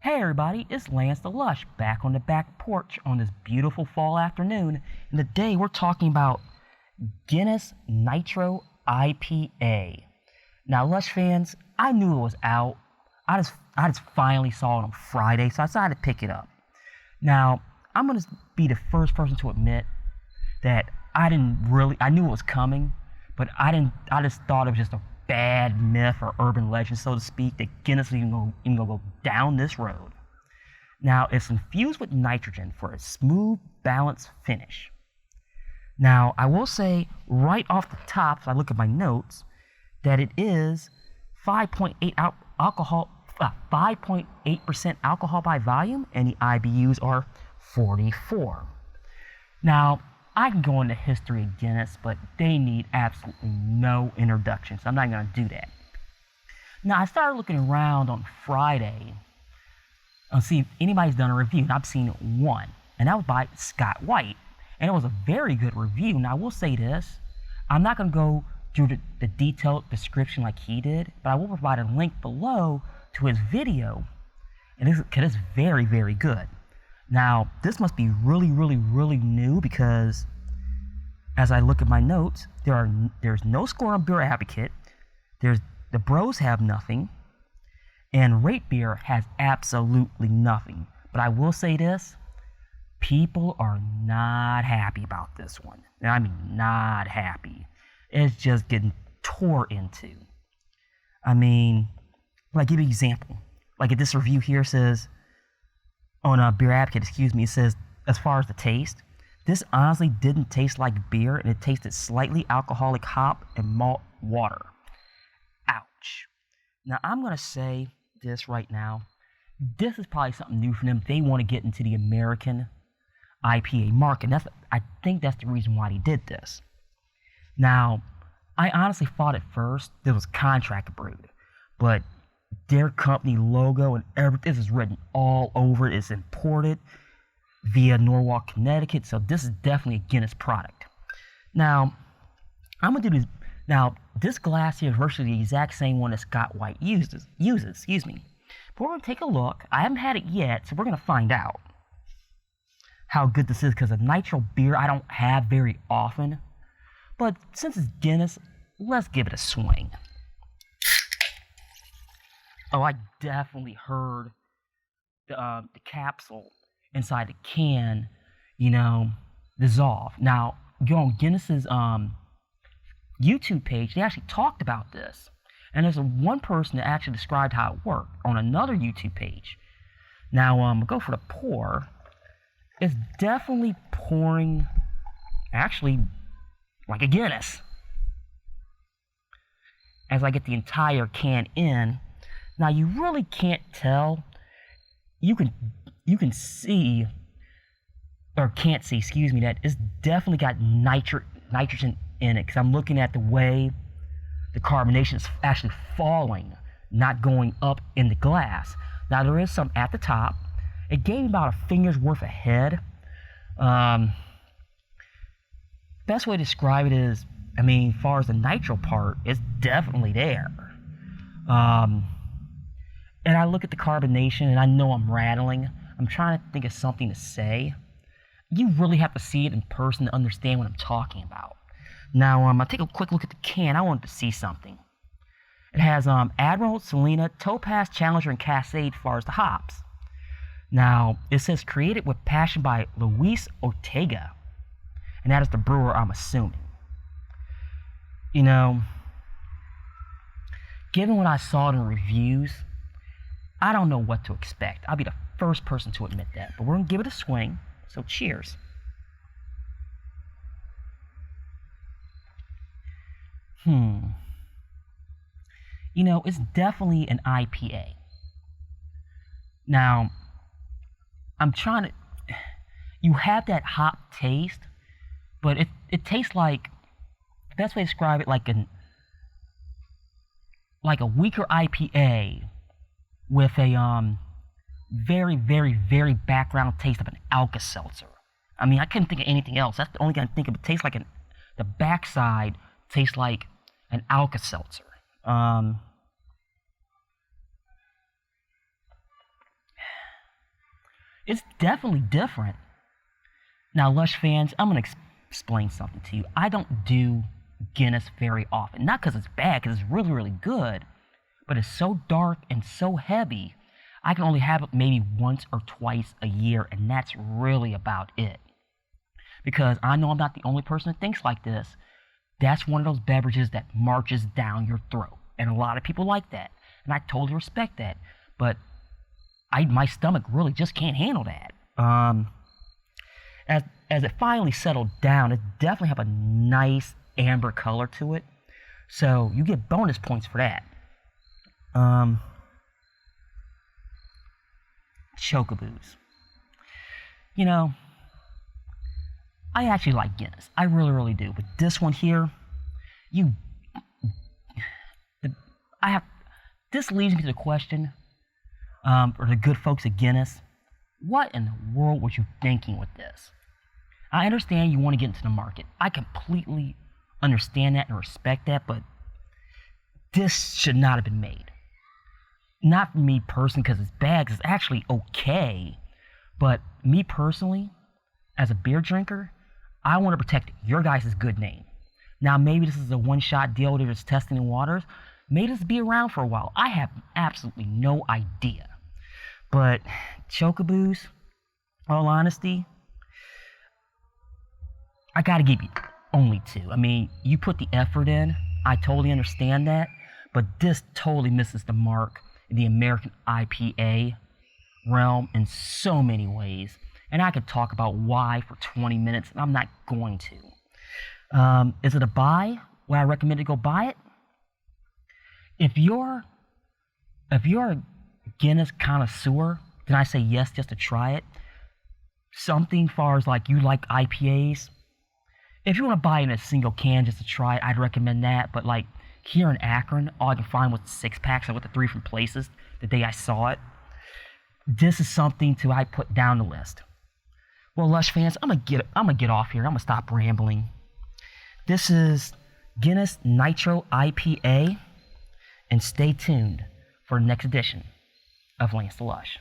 Hey everybody, it's Lance the Lush back on the back porch on this beautiful fall afternoon, and today we're talking about Guinness Nitro IPA. Now, Lush fans, I knew it was out. I just finally saw it on Friday, so I decided to pick it up. Now, I'm gonna be the first person to admit that I knew it was coming, but I just thought it was just a bad myth or urban legend, so to speak, that Guinness is even gonna go down this road. Now, it's infused with nitrogen for a smooth, balanced finish. Now, I will say right off the top, if I look at my notes, that it is 5.8 alcohol, 5.8% alcohol by volume, and the IBUs are 44. Now, I can go into history of Guinness, but they need absolutely no introduction, so I'm not going to do that. Now, I started looking around on Friday to see if anybody's done a review, and I've seen one, and that was by Scott White, and it was a very good review. Now, I will say this, I'm not going to go through the detailed description like he did, but I will provide a link below to his video, and it's very, very good. Now, this must be really, really, really new because as I look at my notes, there's no score on Beer Advocate, the Bros have nothing, and Rate Beer has absolutely nothing. But I will say this, people are not happy about this one. And I mean not happy. It's just getting tore into. I mean, like, give you an example. Like, this review here says, on Beer Advocate, it says, as far as the taste, this honestly didn't taste like beer, and it tasted slightly alcoholic hop and malt water. Ouch. Now, I'm going to say this right now. This is probably something new for them. They want to get into the American IPA market. I think that's the reason why they did this. Now, I honestly thought at first this was contract brewed, but their company logo and everything, this is written all over it. It's imported via Norwalk, Connecticut, so this is definitely a Guinness product. Now, I'm going to do this. Now, this glass here is virtually the exact same one that Scott White uses. But we're going to take a look. I haven't had it yet, so we're going to find out how good this is, because a nitro beer I don't have very often. But since it's Guinness, let's give it a swing. Oh, I definitely heard the capsule inside the can, dissolve. Now, go on Guinness's YouTube page, they actually talked about this. And there's one person that actually described how it worked on another YouTube page. Now, go for the pour. It's definitely pouring, actually, like a Guinness. As I get the entire can in, now you really can't tell. You can see, or can't see, that it's definitely got nitrogen in it, because I'm looking at the way the carbonation is actually falling, not going up in the glass. Now there is some at the top. It gave me about a finger's worth ahead. Best way to describe it is, as far as the nitro part, it's definitely there. And I look at the carbonation, and I know I'm rattling. I'm trying to think of something to say. You really have to see it in person to understand what I'm talking about. Now, I'll take a quick look at the can. I wanted to see something. It has Admiral, Selena, Topaz, Challenger, and Cascade as far as the hops. Now, it says created with passion by Luis Ortega. And that is the brewer, I'm assuming. Given what I saw in the reviews, I don't know what to expect. I'll be the first person to admit that. But we're going to give it a swing. So cheers. It's definitely an IPA. Now, you have that hop taste, but it tastes like, the best way to describe it, like a weaker IPA with a very, very, very background taste of an Alka-Seltzer. I couldn't think of anything else. That's the only thing I can think of. It tastes like the backside tastes like an Alka-Seltzer. It's definitely different. Now, Lush fans, I'm going to explain something to you. I don't do Guinness very often. Not because it's bad, because it's really, really good. But it's so dark and so heavy, I can only have it maybe once or twice a year, and that's really about it. Because I know I'm not the only person that thinks like this. That's one of those beverages that marches down your throat. And a lot of people like that. And I totally respect that. But my stomach really just can't handle that. As it finally settled down, it definitely have a nice amber color to it. So you get bonus points for that. Chocoboos. You know, I actually like Guinness. I really, really do. But this one here, this leads me to the question, or the good folks at Guinness, what in the world were you thinking with this? I understand you want to get into the market. I completely understand that and respect that, but this should not have been made. Not for me personally because it's bad, because it's actually okay, but me personally, as a beer drinker, I want to protect your guys' good name. Now, maybe this is a one-shot deal, they're just testing the waters. May this be around for a while. I have absolutely no idea. But Chocoboos, all honesty, I gotta give you only 2. I mean, you put the effort in. I totally understand that. But this totally misses the mark in the American IPA realm in so many ways. And I could talk about why for 20 minutes, and I'm not going to. Is it a buy? Would I recommend to go buy it? If you're a Guinness connoisseur, then I say yes just to try it. Something far as like you like IPAs. If you want to buy it in a single can just to try it, I'd recommend that. But like here in Akron, all I can find was 6-packs. I went to 3 different places the day I saw it. This is something I put down the list. Well, Lush fans, I'm gonna get off here. I'm gonna stop rambling. This is Guinness Nitro IPA, and stay tuned for the next edition of Lance the Lush.